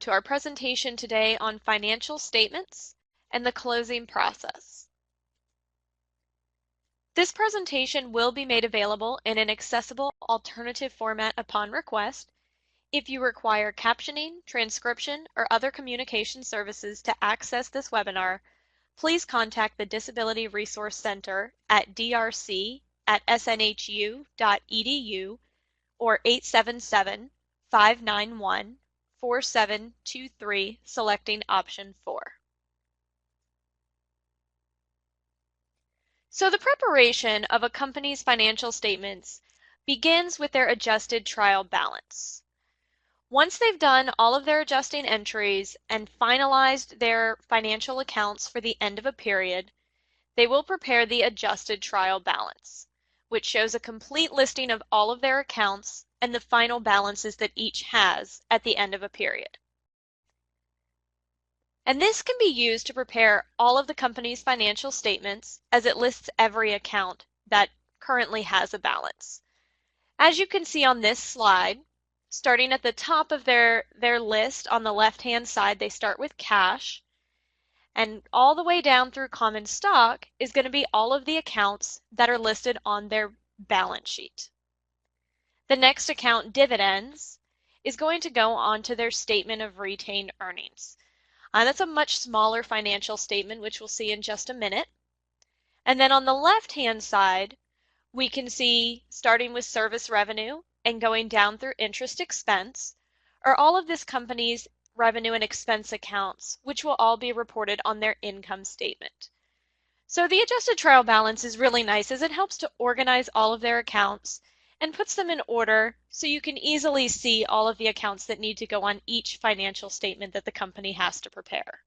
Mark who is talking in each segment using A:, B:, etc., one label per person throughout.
A: to our presentation today on financial statements and the closing process. This presentation will be made available in an accessible alternative format upon request. If you require captioning, transcription, or other communication services to access this webinar, please contact the Disability Resource Center at drc@snhu.edu or 877-591-4723, selecting option 4. So the preparation of a company's financial statements begins with their adjusted trial balance. Once they've done all of their adjusting entries and finalized their financial accounts for the end of a period, they will prepare the adjusted trial balance, which shows a complete listing of all of their accounts and the final balances that each has at the end of a period. And this can be used to prepare all of the company's financial statements, as it lists every account that currently has a balance. As you can see on this slide, starting at the top of their list on the left-hand side, they start with cash, and all the way down through common stock is going to be all of the accounts that are listed on their balance sheet. The next account, dividends, is going to go on to their statement of retained earnings. That's a much smaller financial statement, which we'll see in just a minute. And then on the left-hand side, we can see, starting with service revenue and going down through interest expense, are all of this company's revenue and expense accounts, which will all be reported on their income statement. So the adjusted trial balance is really nice, as it helps to organize all of their accounts and puts them in order so you can easily see all of the accounts that need to go on each financial statement that the company has to prepare.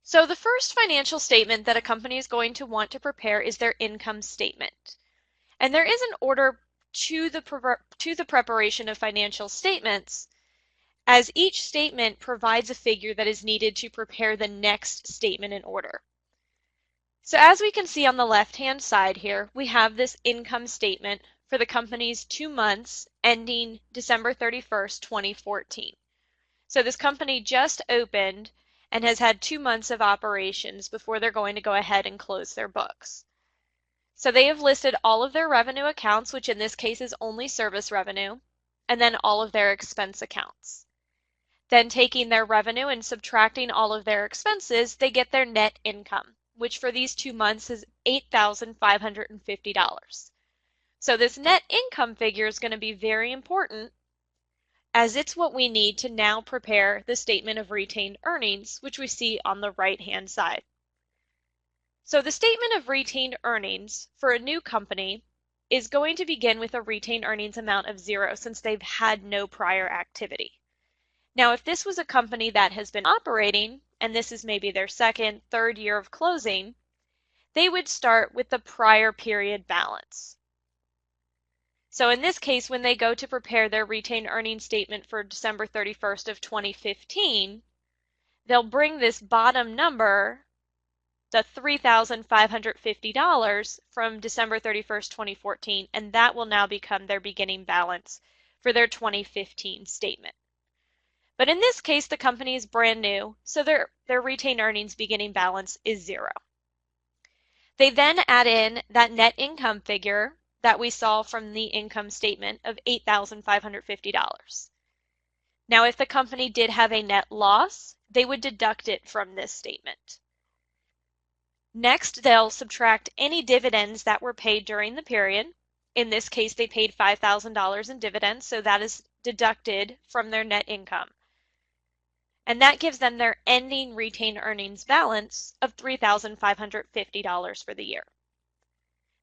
A: So the first financial statement that a company is going to want to prepare is their income statement. And there is an order to the preparation of financial statements, as each statement provides a figure that is needed to prepare the next statement in order. So as we can see on the left-hand side here, we have this income statement for the company's 2 months ending December 31st, 2014. So this company just opened and has had 2 months of operations before they're going to go ahead and close their books. So they have listed all of their revenue accounts, which in this case is only service revenue, and then all of their expense accounts. Then taking their revenue and subtracting all of their expenses, they get their net income, which for these 2 months is $8,550. So this net income figure is going to be very important, as it's what we need to now prepare the statement of retained earnings, which we see on the right-hand side. So the statement of retained earnings for a new company is going to begin with a retained earnings amount of 0, since they've had no prior activity. Now, if this was a company that has been operating, and this is maybe their second, third year of closing, they would start with the prior period balance. So in this case, when they go to prepare their retained earnings statement for December 31st of 2015, they'll bring this bottom number, the $3,550 from December 31st, 2014, and that will now become their beginning balance for their 2015 statement. But in this case, the company is brand new, so their retained earnings beginning balance is 0. They then add in that net income figure that we saw from the income statement of $8,550. Now, if the company did have a net loss, they would deduct it from this statement. Next, they'll subtract any dividends that were paid during the period. In this case, they paid $5,000 in dividends, so that is deducted from their net income. And that gives them their ending retained earnings balance of $3,550 for the year.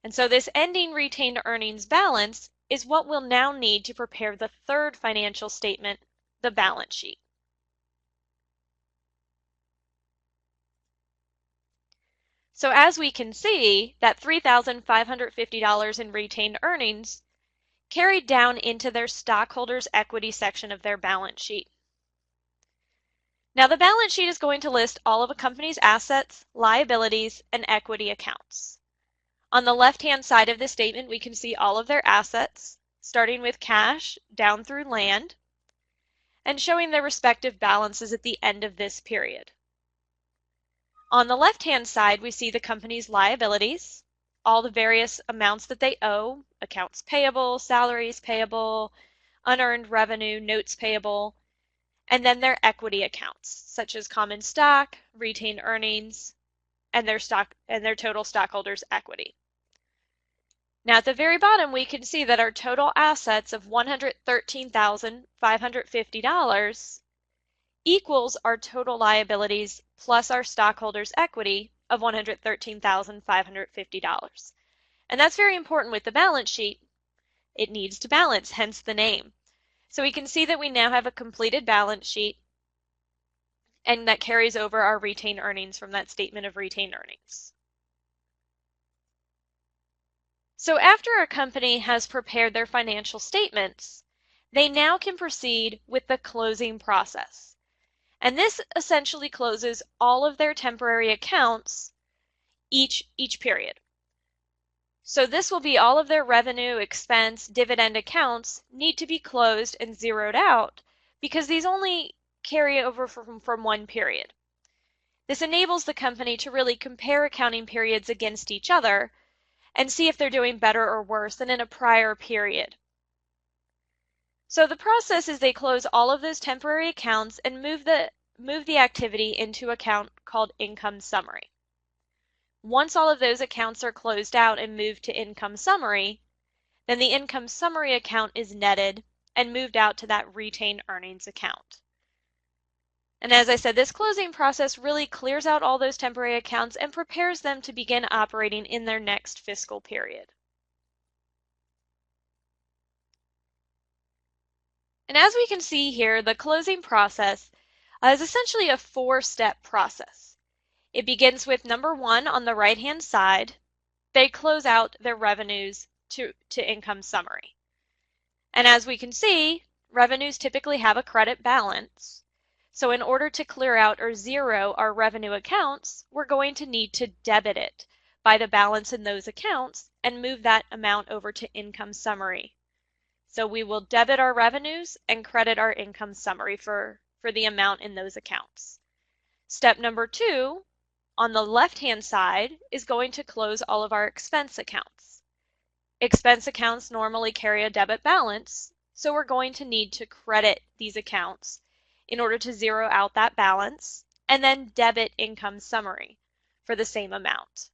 A: And so this ending retained earnings balance is what we'll now need to prepare the third financial statement, the balance sheet. So as we can see, that $3,550 in retained earnings carried down into their stockholders' equity section of their balance sheet. Now the balance sheet is going to list all of a company's assets, liabilities, and equity accounts. On the left-hand side of the statement, we can see all of their assets. starting with cash down through land, and showing their respective balances at the end of this period. On the left-hand side, we see the company's liabilities, all the various amounts that they owe, accounts payable, salaries payable, unearned revenue, notes payable, and then their equity accounts, such as common stock, retained earnings, and their total stockholders' equity. Now at the very bottom, we can see that our total assets of $113,550 equals our total liabilities plus our stockholders' equity of $113,550. And that's very important with the balance sheet. It needs to balance, hence the name. So we can see that we now have a completed balance sheet, and that carries over our retained earnings from that statement of retained earnings. So after a company has prepared their financial statements, they now can proceed with the closing process. And this essentially closes all of their temporary accounts each period. So this will be all of their revenue, expense, dividend accounts need to be closed and zeroed out because these only carry over from one period. This enables the company to really compare accounting periods against each other and see if they're doing better or worse than in a prior period. So the process is they close all of those temporary accounts and move the activity into an account called income summary. Once all of those accounts are closed out and moved to income summary, then the income summary account is netted and moved out to that retained earnings account. And as I said, this closing process really clears out all those temporary accounts and prepares them to begin operating in their next fiscal period. And as we can see here, the closing process is essentially a 4-step process. It begins with number 1 on the right-hand side. They close out their revenues to income summary. And as we can see, revenues typically have a credit balance. So in order to clear out or zero our revenue accounts, we're going to need to debit it by the balance in those accounts and move that amount over to income summary. So we will debit our revenues and credit our income summary for the amount in those accounts. Step number 2, on the left-hand side, is going to close all of our expense accounts. Expense accounts normally carry a debit balance, so we're going to need to credit these accounts in order to zero out that balance and then debit income summary for the same amount.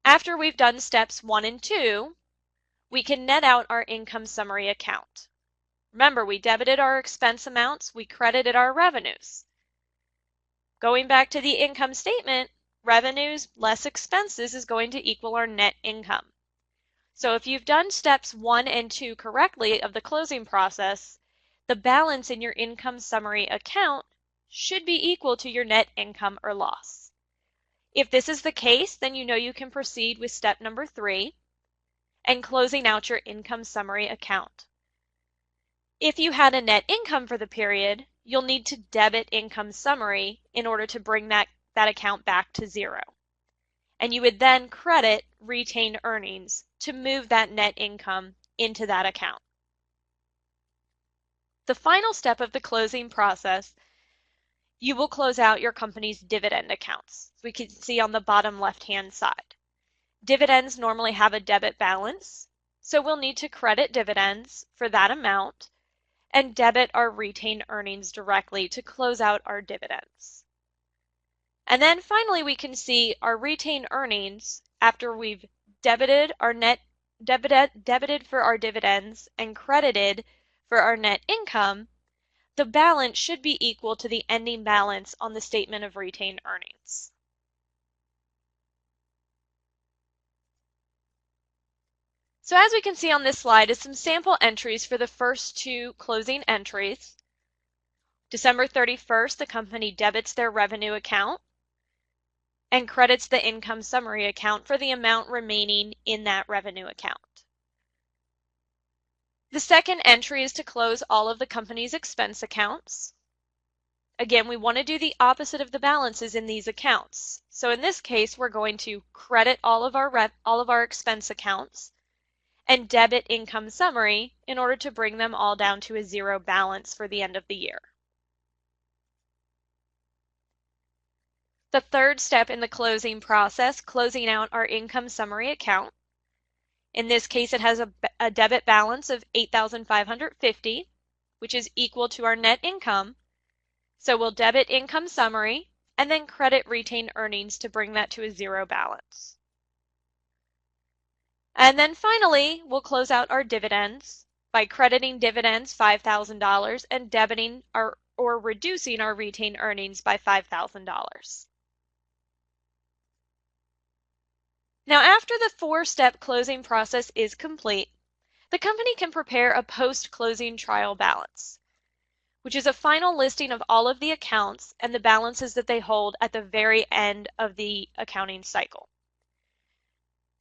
A: After we've done steps 1 and 2, we can net out our income summary account. Remember, we debited our expense amounts, we credited our revenues. Going back to the income statement, revenues less expenses is going to equal our net income. So if you've done steps 1 and 2 correctly of the closing process, the balance in your income summary account should be equal to your net income or loss. If this is the case, then you know you can proceed with step number 3 and closing out your income summary account. If you had a net income for the period, you'll need to debit income summary in order to bring that account back to 0. And you would then credit retained earnings to move that net income into that account. The final step of the closing process, you will close out your company's dividend accounts. We can see on the bottom left-hand side. Dividends normally have a debit balance, so we'll need to credit dividends for that amount and debit our retained earnings directly to close out our dividends. And then finally, we can see our retained earnings after we've debited for our dividends and credited for our net income. The balance should be equal to the ending balance on the statement of retained earnings. So as we can see on this slide is some sample entries for the first 2 closing entries. December 31st, the company debits their revenue account and credits the income summary account for the amount remaining in that revenue account. The second entry is to close all of the company's expense accounts. Again, we want to do the opposite of the balances in these accounts. So in this case, we're going to credit all of our expense accounts and debit income summary in order to bring them all down to a zero balance for the end of the year. The third step in the closing process, closing out our income summary account. In this case, it has a debit balance of $8,550, which is equal to our net income. So we'll debit income summary and then credit retained earnings to bring that to a zero balance. And then finally, we'll close out our dividends by crediting dividends $5,000 and debiting or reducing our retained earnings by $5,000. Now, after the four-step closing process is complete, the company can prepare a post-closing trial balance, which is a final listing of all of the accounts and the balances that they hold at the very end of the accounting cycle.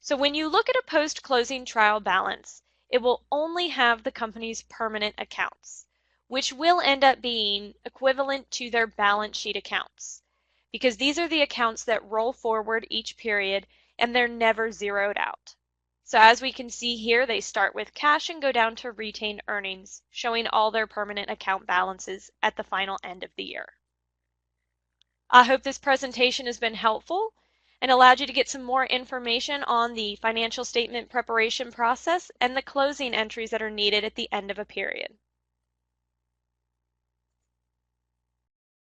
A: So when you look at a post-closing trial balance, it will only have the company's permanent accounts, which will end up being equivalent to their balance sheet accounts, because these are the accounts that roll forward each period and they're never zeroed out. So as we can see here, they start with cash and go down to retained earnings, showing all their permanent account balances at the final end of the year. I hope this presentation has been helpful and allowed you to get some more information on the financial statement preparation process and the closing entries that are needed at the end of a period.